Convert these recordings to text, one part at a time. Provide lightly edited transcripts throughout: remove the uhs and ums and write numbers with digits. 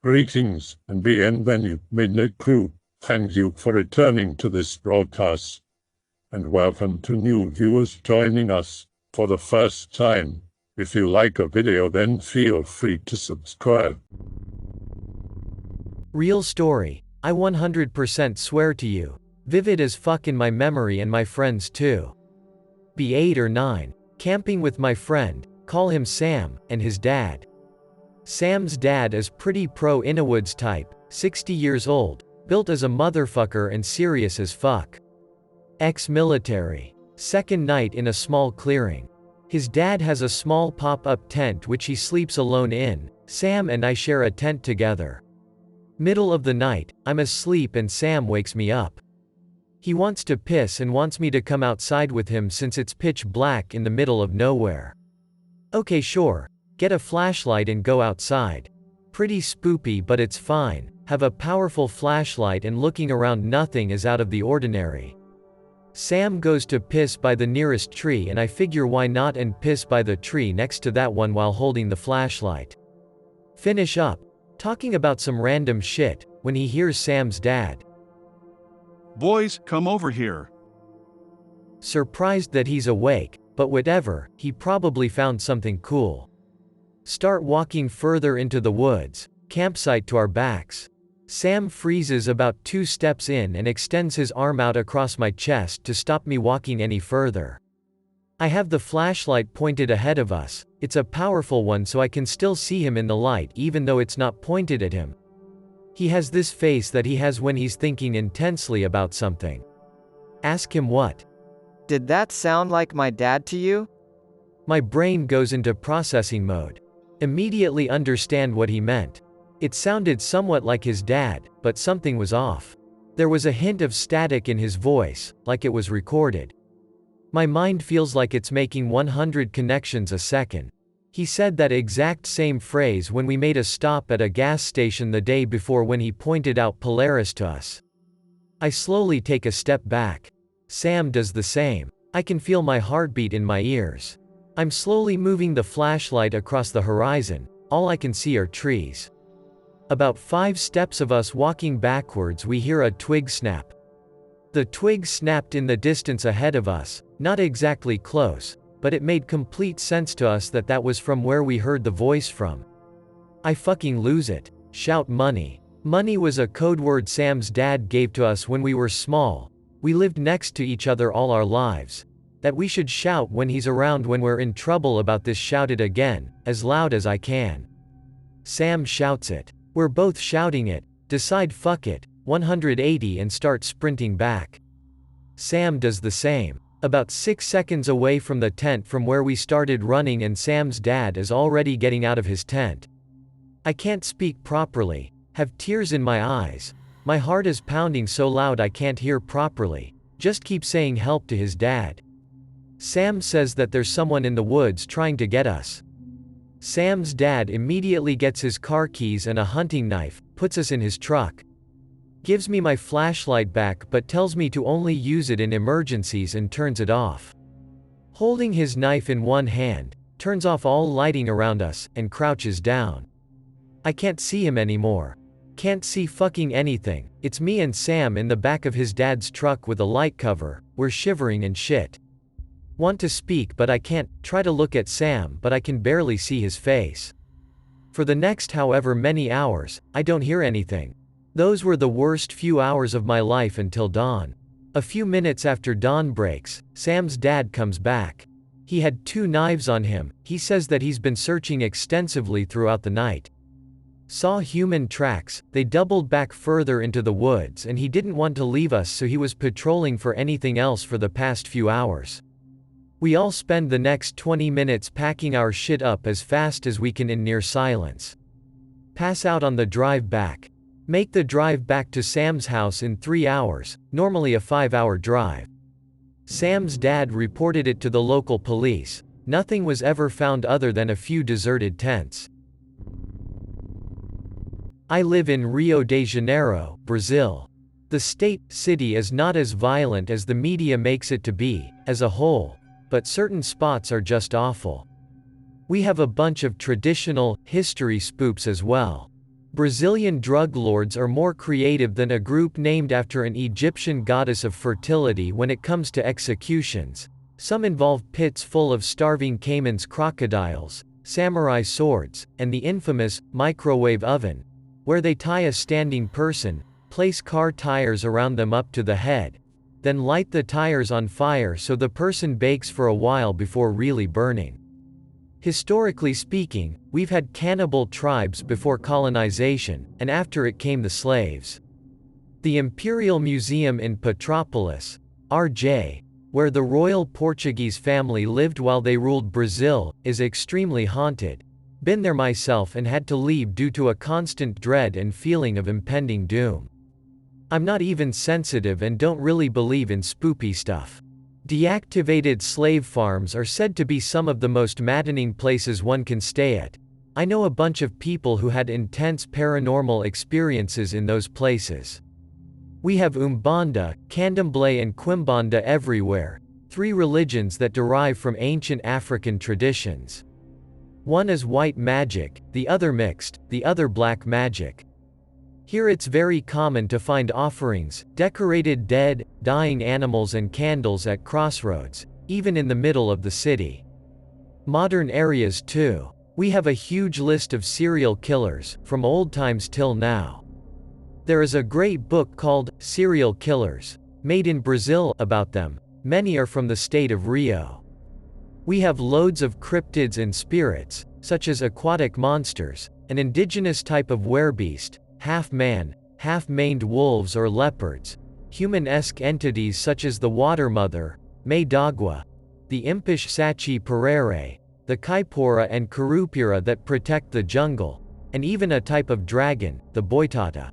Greetings and bienvenue, midnight crew. Thank you for returning to this broadcast. And welcome to new viewers joining us for the first time. If you like a video, then feel free to subscribe. Real story. I 100% swear to you. Vivid as fuck in my memory and my friends too. Be 8 or 9. Camping with my friend, call him Sam, and his dad. Sam's dad is pretty pro Innowoods type, 60 years old, built as a motherfucker and serious as fuck. Ex-military. Second night in a small clearing. His dad has a small pop-up tent which he sleeps alone in. Sam and I share a tent together. Middle of the night, I'm asleep and Sam wakes me up. He wants to piss and wants me to come outside with him since it's pitch black in the middle of nowhere. Okay, sure. Get a flashlight and go outside. Pretty spoopy, but it's fine. Have a powerful flashlight and looking around, nothing is out of the ordinary. Sam goes to piss by the nearest tree and I figure why not and piss by the tree next to that one while holding the flashlight. Finish up talking about some random shit when he hears Sam's dad. "Boys, come over here." Surprised that he's awake, but whatever, he probably found something cool. Start walking further into the woods, campsite to our backs. Sam freezes about 2 steps in and extends his arm out across my chest to stop me walking any further. I have the flashlight pointed ahead of us. It's a powerful one so I can still see him in the light even though it's not pointed at him. He has this face that he has when he's thinking intensely about something. Ask him what. Did that sound like my dad to you? My brain goes into processing mode. Immediately understand what he meant. It sounded somewhat like his dad, but something was off. There was a hint of static in his voice, like it was recorded. My mind feels like it's making 100 connections a second. He said that exact same phrase when we made a stop at a gas station the day before when he pointed out Paralysis to us. I slowly take a step back. Sam does the same. I can feel my heartbeat in my ears. I'm slowly moving the flashlight across the horizon. All I can see are trees. About 5 steps of us walking backwards, we hear a twig snap. The twig snapped in the distance ahead of us, not exactly close, but it made complete sense to us that that was from where we heard the voice from. I fucking lose it. Shout money. Money was a code word Sam's dad gave to us when we were small. We lived next to each other all our lives. That we should shout when he's around when we're in trouble. About this, shout it again, as loud as I can. Sam shouts it. We're both shouting it, decide fuck it, 180 and start sprinting back. Sam does the same. About 6 seconds away from the tent from where we started running and Sam's dad is already getting out of his tent. I can't speak properly, have tears in my eyes. My heart is pounding so loud I can't hear properly, just keep saying help to his dad. Sam says that there's someone in the woods trying to get us. Sam's dad immediately gets his car keys and a hunting knife, puts us in his truck. Gives me my flashlight back but tells me to only use it in emergencies and turns it off. Holding his knife in one hand, turns off all lighting around us, and crouches down. I can't see him anymore. Can't see fucking anything. It's me and Sam in the back of his dad's truck with a light cover. We're shivering and shit. Want to speak but I can't, try to look at Sam but I can barely see his face. For the next however many hours, I don't hear anything. Those were the worst few hours of my life until dawn. A few minutes after dawn breaks, Sam's dad comes back. He had 2 knives on him. He says that he's been searching extensively throughout the night. Saw human tracks, they doubled back further into the woods and he didn't want to leave us so he was patrolling for anything else for the past few hours. We all spend the next 20 minutes packing our shit up as fast as we can in near silence. Pass out on the drive back. Make the drive back to Sam's house in 3 hours, normally a 5-hour drive. Sam's dad reported it to the local police. Nothing was ever found other than a few deserted tents. I live in Rio de Janeiro, Brazil. The city is not as violent as the media makes it to be, as a whole. But certain spots are just awful. We have a bunch of traditional history spooks as well. Brazilian drug lords are more creative than a group named after an Egyptian goddess of fertility when it comes to executions. Some involve pits full of starving caimans, crocodiles, samurai swords, and the infamous microwave oven, where they tie a standing person, place car tires around them up to the head, then light the tires on fire so the person bakes for a while before really burning. Historically speaking, we've had cannibal tribes before colonization, and after it came the slaves. The Imperial Museum in Petropolis, RJ, where the royal Portuguese family lived while they ruled Brazil, is extremely haunted. Been there myself and had to leave due to a constant dread and feeling of impending doom. I'm not even sensitive and don't really believe in spoopy stuff. Deactivated slave farms are said to be some of the most maddening places one can stay at. I know a bunch of people who had intense paranormal experiences in those places. We have Umbanda, Candomblé and Quimbanda everywhere, 3 religions that derive from ancient African traditions. One is white magic, the other mixed, the other black magic. Here it's very common to find offerings, decorated dead, dying animals and candles at crossroads, even in the middle of the city. Modern areas too. We have a huge list of serial killers, from old times till now. There is a great book called Serial Killers, made in Brazil, about them. Many are from the state of Rio. We have loads of cryptids and spirits, such as aquatic monsters, an indigenous type of werebeast, half-man, half-maned wolves or leopards, human-esque entities such as the Water Mother, Mãe d'Água, the impish Sachi Perere, the Kaipora and Curupira that protect the jungle, and even a type of dragon, the Boitata.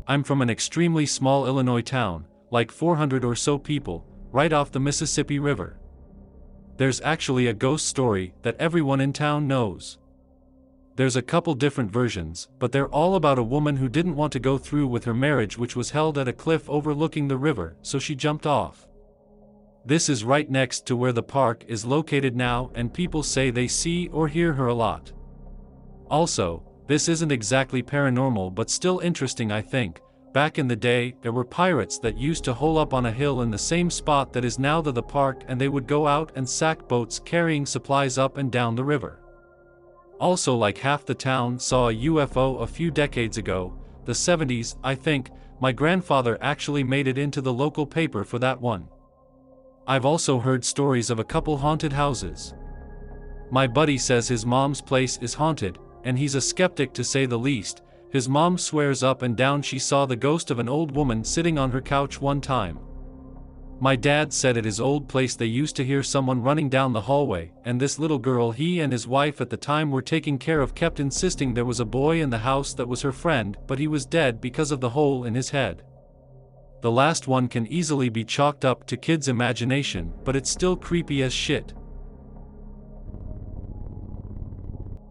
I'm from an extremely small Illinois town, like 400 or so people, right off the Mississippi River. There's actually a ghost story that everyone in town knows. There's a couple different versions, but they're all about a woman who didn't want to go through with her marriage, which was held at a cliff overlooking the river, so she jumped off. This is right next to where the park is located now, and people say they see or hear her a lot. Also, this isn't exactly paranormal but still interesting, I think. Back in the day, there were pirates that used to hole up on a hill in the same spot that is now the park, and they would go out and sack boats carrying supplies up and down the river. Also, like half the town saw a UFO a few decades ago, the 70s, I think. My grandfather actually made it into the local paper for that one. I've also heard stories of a couple haunted houses. My buddy says his mom's place is haunted, and he's a skeptic to say the least. His mom swears up and down she saw the ghost of an old woman sitting on her couch one time. My dad said at his old place they used to hear someone running down the hallway, and this little girl he and his wife at the time were taking care of kept insisting there was a boy in the house that was her friend, but he was dead because of the hole in his head. The last one can easily be chalked up to kids' imagination, but it's still creepy as shit.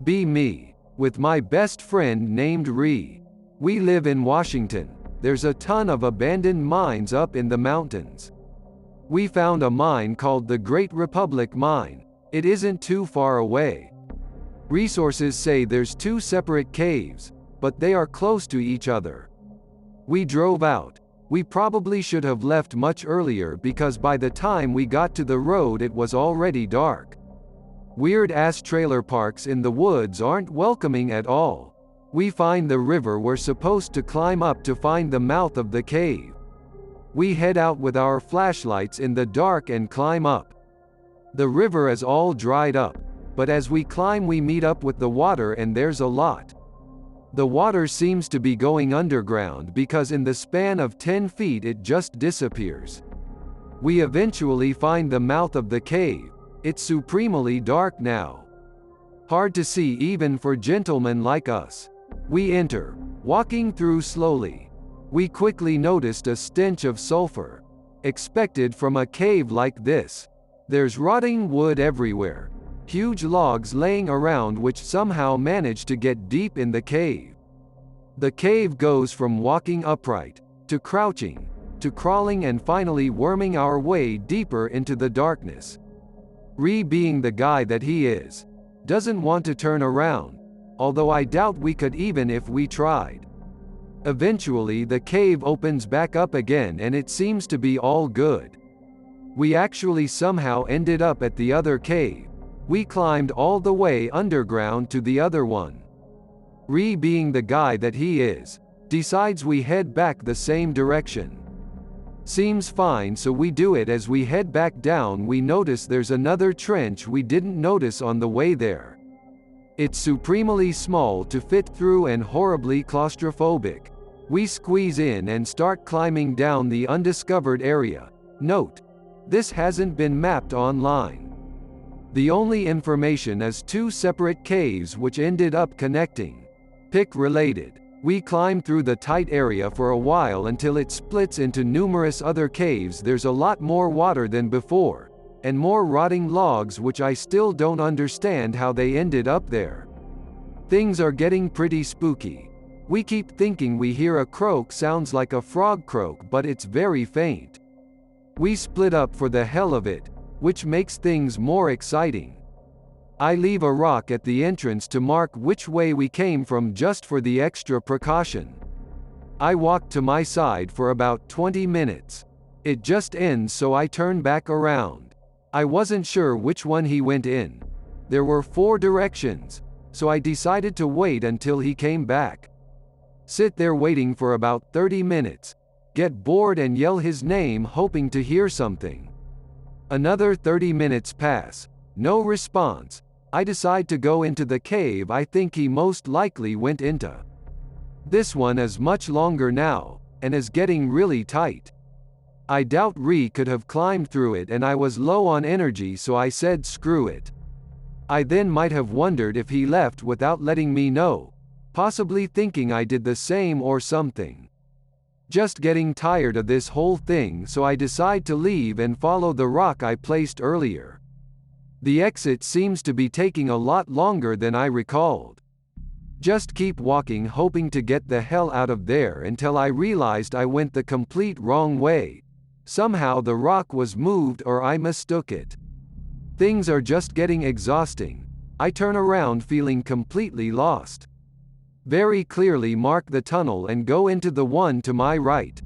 Be me, with my best friend named Ree. We live in Washington. There's a ton of abandoned mines up in the mountains. We found a mine called the Great Republic Mine. It isn't too far away. Resources say there's 2 separate caves, but they are close to each other. We drove out. We probably should have left much earlier because by the time we got to the road it was already dark. Weird-ass trailer parks in the woods aren't welcoming at all. We find the river we're supposed to climb up to find the mouth of the cave. We head out with our flashlights in the dark and climb up. The river is all dried up, but as we climb we meet up with the water, and there's a lot. The water seems to be going underground because in the span of 10 feet it just disappears. We eventually find the mouth of the cave. It's supremely dark now. Hard to see even for gentlemen like us. We enter, walking through slowly. We quickly noticed a stench of sulfur. Expected from a cave like this. There's rotting wood everywhere. Huge logs laying around which somehow managed to get deep in the cave. The cave goes from walking upright, to crouching, to crawling and finally worming our way deeper into the darkness. Ree, being the guy that he is, doesn't want to turn around. although I doubt we could even if we tried. Eventually the cave opens back up again and it seems to be all good. We actually somehow ended up at the other cave. We climbed all the way underground to the other one. Ree, being the guy that he is, decides we head back the same direction. Seems fine, so we do it. As we head back down, we notice there's another trench we didn't notice on the way there. It's supremely small to fit through and horribly claustrophobic. We squeeze in and start climbing down the undiscovered area. Note: this hasn't been mapped online. The only information is 2 separate caves which ended up connecting. Pick related. We climb through the tight area for a while until it splits into numerous other caves. There's a lot more water than before, and more rotting logs which I still don't understand how they ended up there. Things are getting pretty spooky. We keep thinking we hear a croak, sounds like a frog croak, but it's very faint. We split up for the hell of it, which makes things more exciting. I leave a rock at the entrance to mark which way we came from just for the extra precaution. I walk to my side for about 20 minutes. It just ends, so I turn back around. I wasn't sure which one he went in. There were 4 directions, so I decided to wait until he came back. Sit there waiting for about 30 minutes, get bored and yell his name hoping to hear something. Another 30 minutes pass, no response. I decide to go into the cave I think he most likely went into. This one is much longer now, and is getting really tight. I doubt Ree could have climbed through it, and I was low on energy, so I said screw it. I then might have wondered if he left without letting me know, possibly thinking I did the same or something. Just getting tired of this whole thing, so I decide to leave and follow the rock I placed earlier. The exit seems to be taking a lot longer than I recalled. Just keep walking, hoping to get the hell out of there, until I realized I went the complete wrong way. Somehow the rock was moved, or I mistook it. Things are just getting exhausting. I turn around feeling completely lost. Very clearly mark the tunnel and go into the one to my right.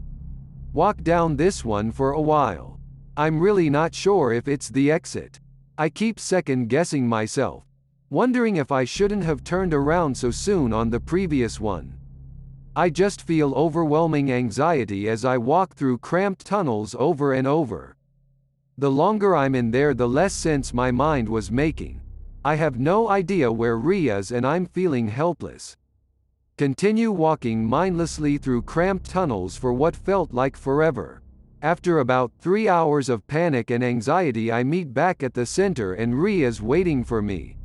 Walk down this one for a while. I'm really not sure if it's the exit. I keep second-guessing myself, wondering if I shouldn't have turned around so soon on the previous one. I just feel overwhelming anxiety as I walk through cramped tunnels over and over. The longer I'm in there, the less sense my mind was making. I have no idea where Ree is, and I'm feeling helpless. Continue walking mindlessly through cramped tunnels for what felt like forever. After about 3 hours of panic and anxiety, I meet back at the center and Ree is waiting for me.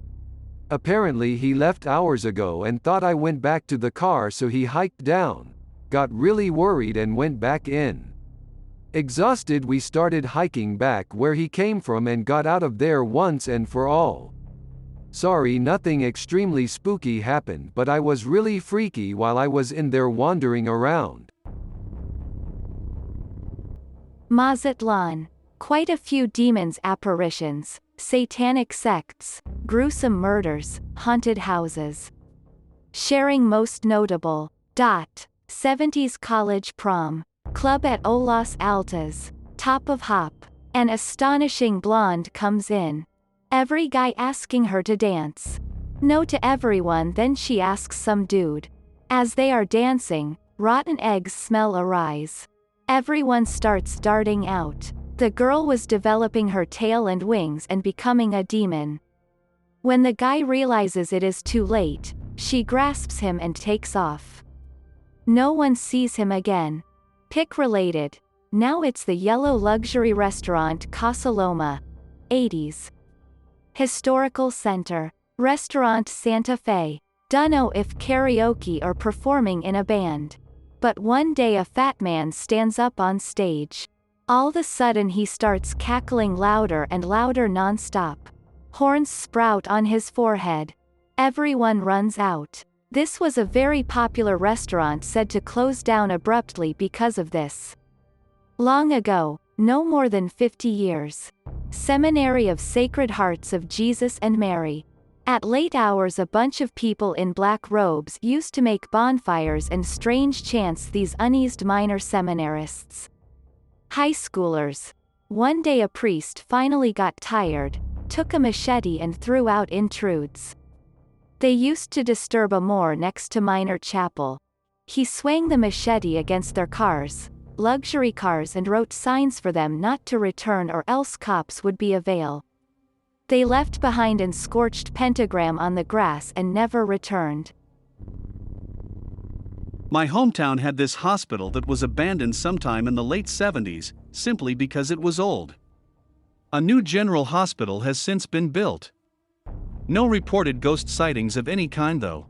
Apparently he left hours ago and thought I went back to the car, so he hiked down, got really worried and went back in. Exhausted, we started hiking back where he came from and got out of there once and for all. Sorry, nothing extremely spooky happened, but I was really freaky while I was in there wandering around. Mazatlán. Quite a few demons, apparitions, satanic sects, gruesome murders, haunted houses. Sharing most notable. 70s college prom. Club at Los Altos. Top of Hop. An astonishing blonde comes in. Every guy asking her to dance. No to everyone, then she asks some dude. As they are dancing, rotten eggs smell arise. Everyone starts darting out. The girl was developing her tail and wings and becoming a demon. When the guy realizes it is too late, she grasps him and takes off. No one sees him again. Pick related. Now it's the yellow luxury restaurant Casa Loma. 80s. Historical Center. Restaurant Santa Fe. Dunno if karaoke or performing in a band. But one day a fat man stands up on stage. All of a sudden he starts cackling louder and louder non-stop. Horns sprout on his forehead. Everyone runs out. This was a very popular restaurant, said to close down abruptly because of this. Long ago, no more than 50 years. Seminary of Sacred Hearts of Jesus and Mary. At late hours a bunch of people in black robes used to make bonfires and strange chants these uneased minor seminarists. High schoolers. One day a priest finally got tired, took a machete and threw out intrudes. They used to disturb a moor next to Minor Chapel. He swung the machete against their cars, luxury cars, and wrote signs for them not to return or else cops would be avail. They left behind an scorched pentagram on the grass and never returned. My hometown had this hospital that was abandoned sometime in the late 70s, simply because it was old. A new general hospital has since been built. No reported ghost sightings of any kind though.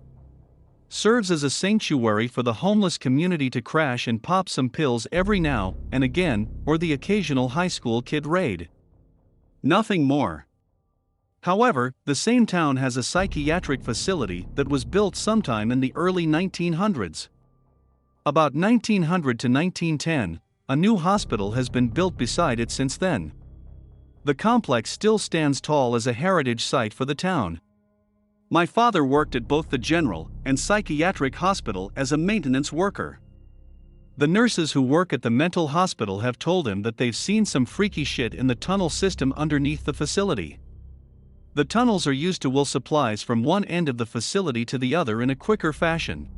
Serves as a sanctuary for the homeless community to crash and pop some pills every now and again, or the occasional high school kid raid. Nothing more. However, the same town has a psychiatric facility that was built sometime in the early 1900s. About 1900 to 1910, a new hospital has been built beside it since then. The complex still stands tall as a heritage site for the town. My father worked at both the general and psychiatric hospital as a maintenance worker. The nurses who work at the mental hospital have told him that they've seen some freaky shit in the tunnel system underneath the facility. The tunnels are used to wheel supplies from one end of the facility to the other in a quicker fashion.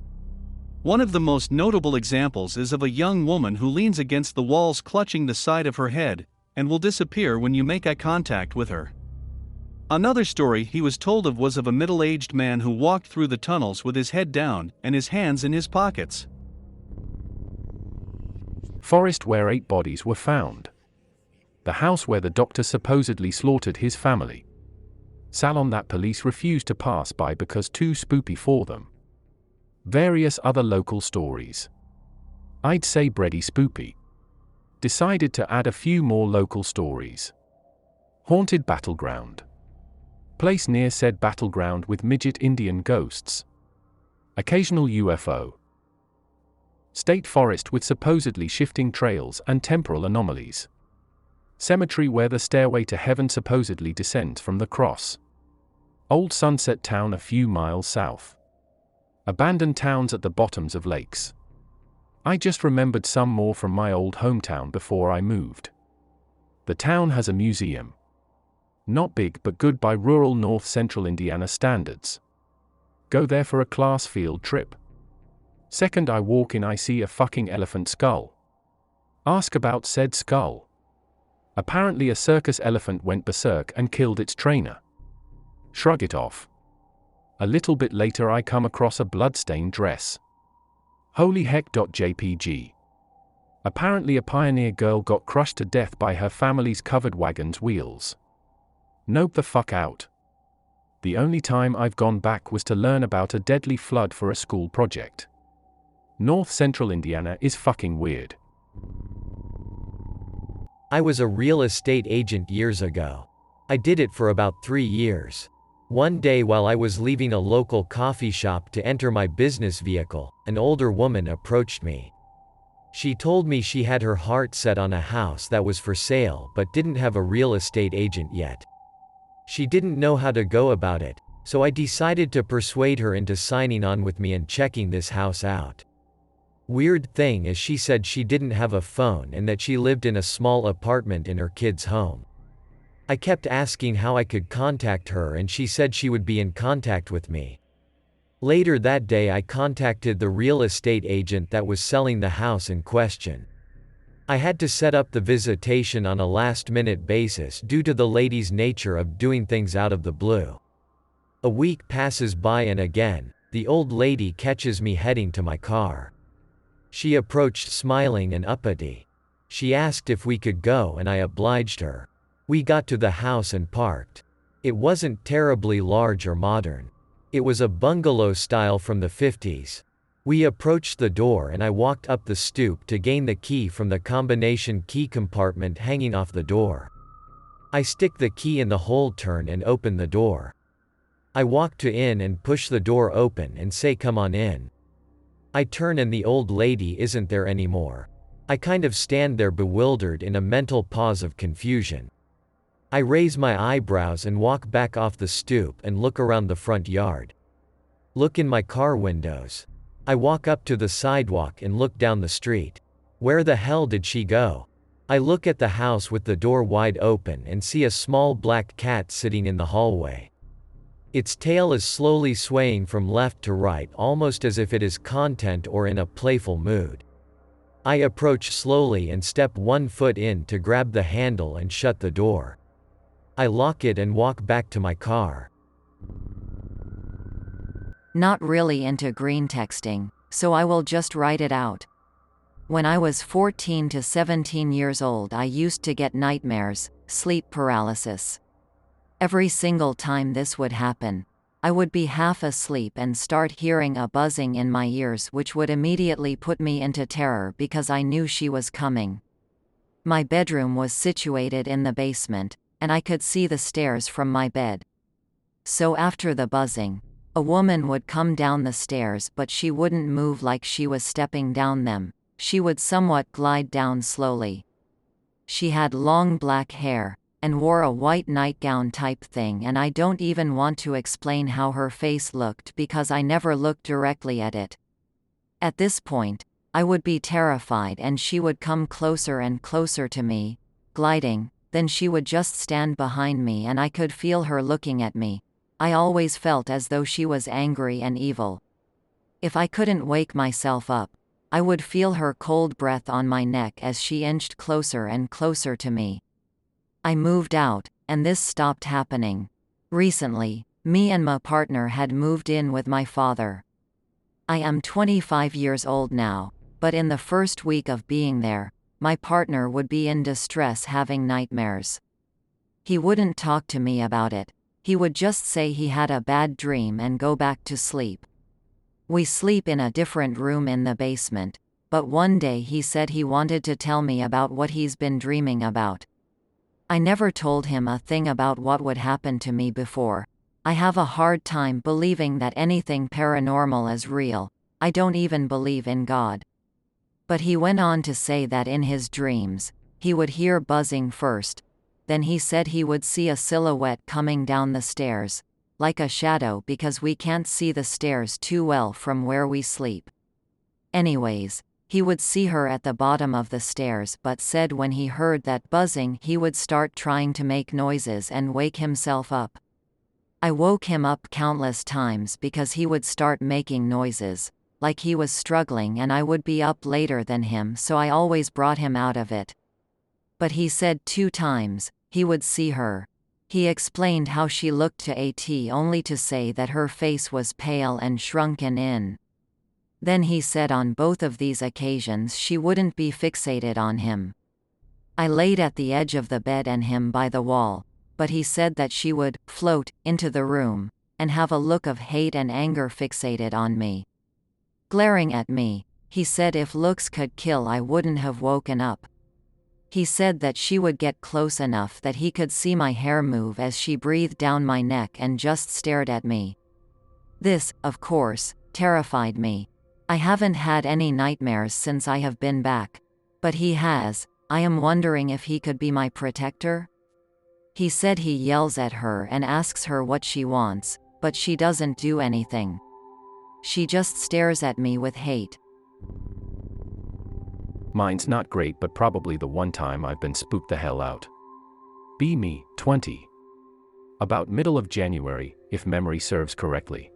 One of the most notable examples is of a young woman who leans against the walls clutching the side of her head, and will disappear when you make eye contact with her. Another story he was told of was of a middle-aged man who walked through the tunnels with his head down and his hands in his pockets. Forest where 8 bodies were found. The house where the doctor supposedly slaughtered his family. Salon that police refused to pass by because too spoopy for them. Various other local stories. I'd say bready spoopy. Decided to add a few more local stories. Haunted battleground. Place near said battleground with midget Indian ghosts. Occasional UFO. State forest with supposedly shifting trails and temporal anomalies. Cemetery where the stairway to heaven supposedly descends from the cross. Old sunset town a few miles south. Abandoned towns at the bottoms of lakes. I just remembered some more from my old hometown before I moved. The town has a museum. Not big but good by rural north central Indiana standards. Go there for a class field trip. Second I walk in I see a fucking elephant skull. Ask about said skull. Apparently a circus elephant went berserk and killed its trainer. Shrug it off. A little bit later I come across a bloodstained dress. Holy heck. JPG. Apparently a pioneer girl got crushed to death by her family's covered wagon's wheels. Nope the fuck out. The only time I've gone back was to learn about a deadly flood for a school project. North Central Indiana is fucking weird. I was a real estate agent years ago. I did it for about 3 years. One day while I was leaving a local coffee shop to enter my business vehicle, an older woman approached me. She told me she had her heart set on a house that was for sale but didn't have a real estate agent yet. She didn't know how to go about it, so I decided to persuade her into signing on with me and checking this house out. Weird thing is she said she didn't have a phone and that she lived in a small apartment in her kid's home. I kept asking how I could contact her and she said she would be in contact with me. Later that day I contacted the real estate agent that was selling the house in question. I had to set up the visitation on a last-minute basis due to the lady's nature of doing things out of the blue. A week passes by and again, the old lady catches me heading to my car. She approached smiling and uppity. She asked if we could go and I obliged her. We got to the house and parked. It wasn't terribly large or modern. It was a bungalow style from the 50s. We approached the door and I walked up the stoop to gain the key from the combination key compartment hanging off the door. I stick the key in the hole turn and open the door. I walk to in and push the door open and say come on in. I turn and the old lady isn't there anymore. I kind of stand there bewildered in a mental pause of confusion. I raise my eyebrows and walk back off the stoop and look around the front yard. Look in my car windows. I walk up to the sidewalk and look down the street. Where the hell did she go? I look at the house with the door wide open and see a small black cat sitting in the hallway. Its tail is slowly swaying from left to right, almost as if it is content or in a playful mood. I approach slowly and step 1 foot in to grab the handle and shut the door. I lock it and walk back to my car. Not really into Greentexting, so I will just write it out. When I was 14 to 17 years old, I used to get nightmares, sleep paralysis. Every single time this would happen, I would be half asleep and start hearing a buzzing in my ears, which would immediately put me into terror because I knew she was coming. My bedroom was situated in the basement, and I could see the stairs from my bed. So after the buzzing, a woman would come down the stairs, but she wouldn't move like she was stepping down them. She would somewhat glide down slowly. She had long black hair, and wore a white nightgown type thing, and I don't even want to explain how her face looked because I never looked directly at it. At this point, I would be terrified and she would come closer and closer to me, gliding, then she would just stand behind me and I could feel her looking at me. I always felt as though she was angry and evil. If I couldn't wake myself up, I would feel her cold breath on my neck as she inched closer and closer to me. I moved out, and this stopped happening. Recently, me and my partner had moved in with my father. I am 25 years old now, but in the first week of being there, my partner would be in distress having nightmares. He wouldn't talk to me about it. He would just say he had a bad dream and go back to sleep. We sleep in a different room in the basement, but one day he said he wanted to tell me about what he's been dreaming about. I never told him a thing about what would happen to me before. I have a hard time believing that anything paranormal is real. I don't even believe in God. But he went on to say that in his dreams, he would hear buzzing first. Then he said he would see a silhouette coming down the stairs, like a shadow, because we can't see the stairs too well from where we sleep. Anyways, he would see her at the bottom of the stairs, but said when he heard that buzzing he would start trying to make noises and wake himself up. I woke him up countless times because he would start making noises, like he was struggling, and I would be up later than him, so I always brought him out of it. But he said 2 times, he would see her. He explained how she looked to AT, only to say that her face was pale and shrunken in. Then he said on both of these occasions she wouldn't be fixated on him. I laid at the edge of the bed and him by the wall, but he said that she would float into the room and have a look of hate and anger fixated on me. Glaring at me, he said if looks could kill I wouldn't have woken up. He said that she would get close enough that he could see my hair move as she breathed down my neck and just stared at me. This, of course, terrified me. I haven't had any nightmares since I have been back. But he has. I am wondering if he could be my protector? He said he yells at her and asks her what she wants, but she doesn't do anything. She just stares at me with hate. Mine's not great, but probably the one time I've been spooked the hell out. Be me, 20. About middle of January, if memory serves correctly.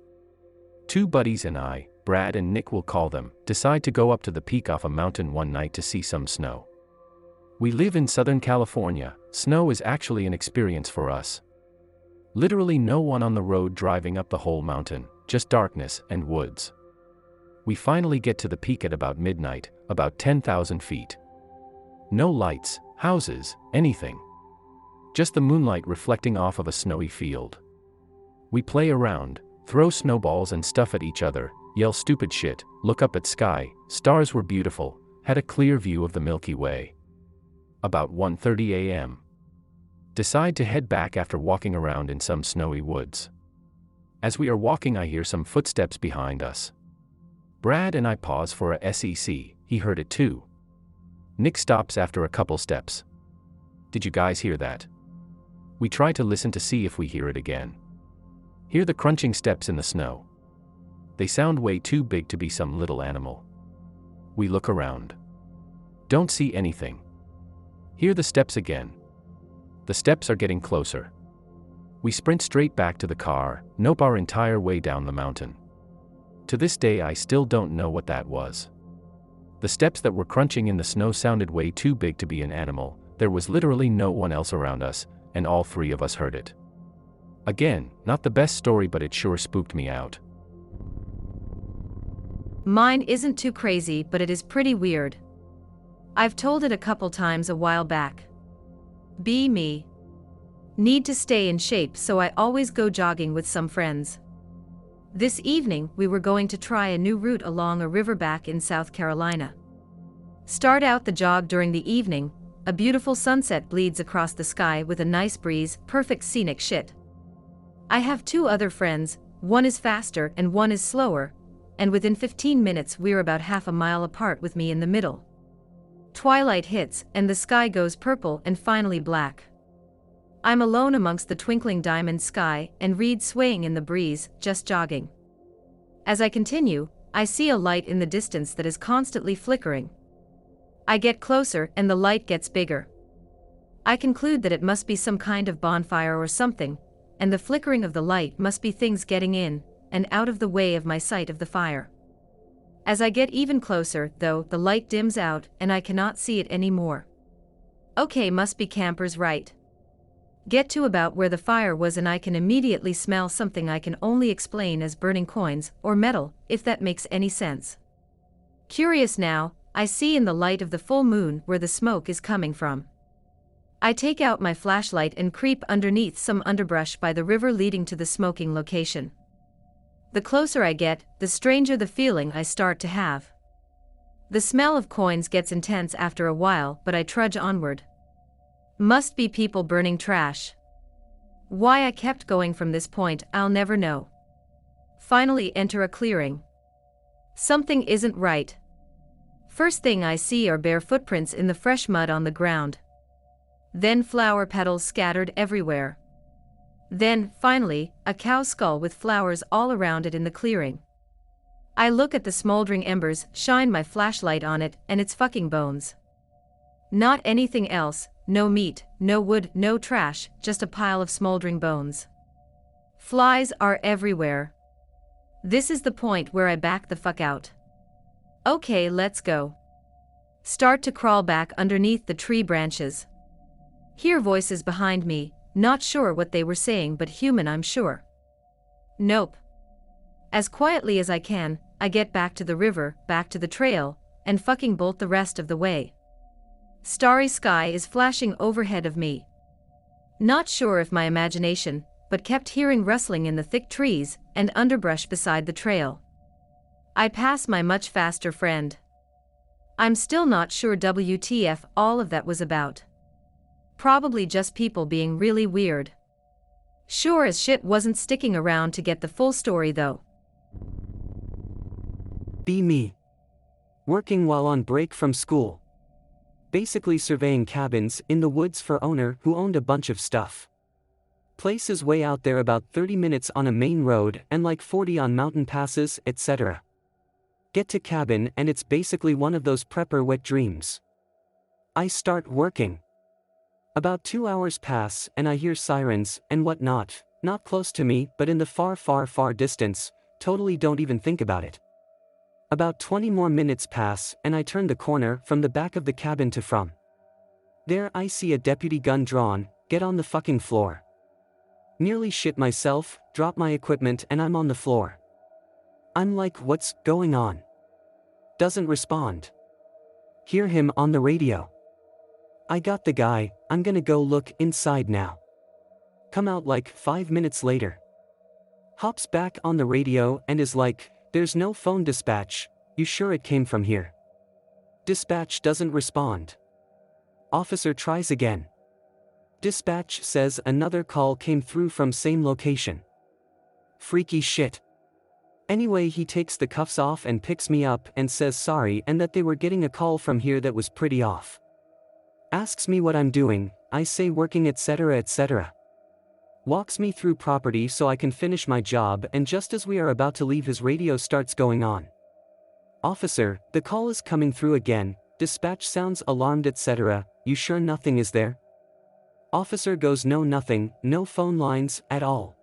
2 buddies and I, Brad and Nick we'll call them, decide to go up to the peak off a mountain one night to see some snow. We live in Southern California. Snow is actually an experience for us. Literally no one on the road driving up the whole mountain, just darkness and woods. We finally get to the peak at about midnight, about 10,000 feet. No lights, houses, anything. Just the moonlight reflecting off of a snowy field. We play around, throw snowballs and stuff at each other, yell stupid shit, look up at sky. Stars were beautiful, had a clear view of the Milky Way. About 1:30 a.m. Decide to head back after walking around in some snowy woods. As we are walking, I hear some footsteps behind us. Brad and I pause for a SEC, he heard it too. Nick stops after a couple steps. Did you guys hear that? We try to listen to see if we hear it again. Hear the crunching steps in the snow. They sound way too big to be some little animal. We look around. Don't see anything. Hear the steps again. The steps are getting closer. We sprint straight back to the car, nope our entire way down the mountain. To this day I still don't know what that was. The steps that were crunching in the snow sounded way too big to be an animal, there was literally no one else around us, and all three of us heard it. Again, not the best story but it sure spooked me out. Mine isn't too crazy but it is pretty weird. I've told it a couple times a while back. Be me. Need to stay in shape so I always go jogging with some friends. This evening we were going to try a new route along a riverbank in South Carolina. Start out the jog during the evening, a beautiful sunset bleeds across the sky with a nice breeze, perfect scenic shit. I have two other friends, one is faster and one is slower, and within 15 minutes we're about half a mile apart with me in the middle. Twilight hits and the sky goes purple and finally black. I'm alone amongst the twinkling diamond sky and Reed swaying in the breeze, just jogging. As I continue, I see a light in the distance that is constantly flickering. I get closer and the light gets bigger. I conclude that it must be some kind of bonfire or something, and the flickering of the light must be things getting in and out of the way of my sight of the fire. As I get even closer, though, the light dims out and I cannot see it anymore. Okay, must be campers, right? Get to about where the fire was and I can immediately smell something I can only explain as burning coins or metal, if that makes any sense. Curious now, I see in the light of the full moon where the smoke is coming from. I take out my flashlight and creep underneath some underbrush by the river leading to the smoking location. The closer I get, the stranger the feeling I start to have. The smell of coins gets intense after a while, but I trudge onward. Must be people burning trash. Why I kept going from this point, I'll never know. Finally enter a clearing. Something isn't right. First thing I see are bare footprints in the fresh mud on the ground. Then flower petals scattered everywhere. Then, finally, a cow skull with flowers all around it in the clearing. I look at the smoldering embers, shine my flashlight on it, and it's fucking bones. Not anything else. No meat, no wood, no trash, just a pile of smoldering bones. Flies are everywhere. This is the point where I back the fuck out. Okay, let's go. Start to crawl back underneath the tree branches. Hear voices behind me, not sure what they were saying but human I'm sure. Nope. As quietly as I can, I get back to the river, back to the trail, and fucking bolt the rest of the way. Starry sky is flashing overhead of me. Not sure if my imagination, but kept hearing rustling in the thick trees and underbrush beside the trail. I pass my much faster friend. I'm still not sure WTF all of that was about. Probably just people being really weird. Sure as shit wasn't sticking around to get the full story though. Be me. Working while on break from school. Basically surveying cabins in the woods for owner who owned a bunch of stuff. Place is way out there, about 30 minutes on a main road and like 40 on mountain passes, etc. Get to cabin and it's basically one of those prepper wet dreams. I start working. About 2 hours pass and I hear sirens and whatnot, not close to me but in the far distance, totally don't even think about it. About 20 more minutes pass and I turn the corner from the back of the cabin to from. There I see a deputy gun drawn, get on the fucking floor. Nearly shit myself, drop my equipment and I'm on the floor. I'm like, what's going on? Doesn't respond. Hear him on the radio. I got the guy, I'm gonna go look inside now. Come out like 5 minutes later. Hops back on the radio and is like, there's no phone dispatch, you sure it came from here? Dispatch doesn't respond. Officer tries again. Dispatch says another call came through from same location. Freaky shit. Anyway, he takes the cuffs off and picks me up and says sorry and that they were getting a call from here that was pretty off. Asks me what I'm doing, I say working etc etc. Walks me through property so I can finish my job, and just as we are about to leave, his radio starts going on. Officer, the call is coming through again, dispatch sounds alarmed, etc. You sure nothing is there? Officer goes, no, nothing, no phone lines at all.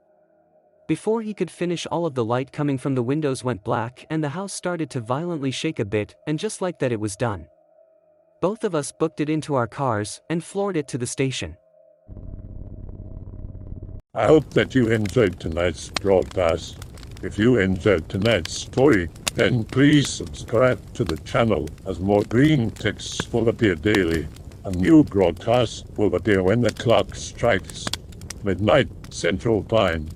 Before he could finish, all of the light coming from the windows went black and the house started to violently shake a bit, and just like that it was done. Both of us booked it into our cars and floored it to the station. I hope that you enjoyed tonight's broadcast. If you enjoyed tonight's story, then please subscribe to the channel, as more Greentext will appear daily. A new broadcast will appear when the clock strikes midnight Central Time.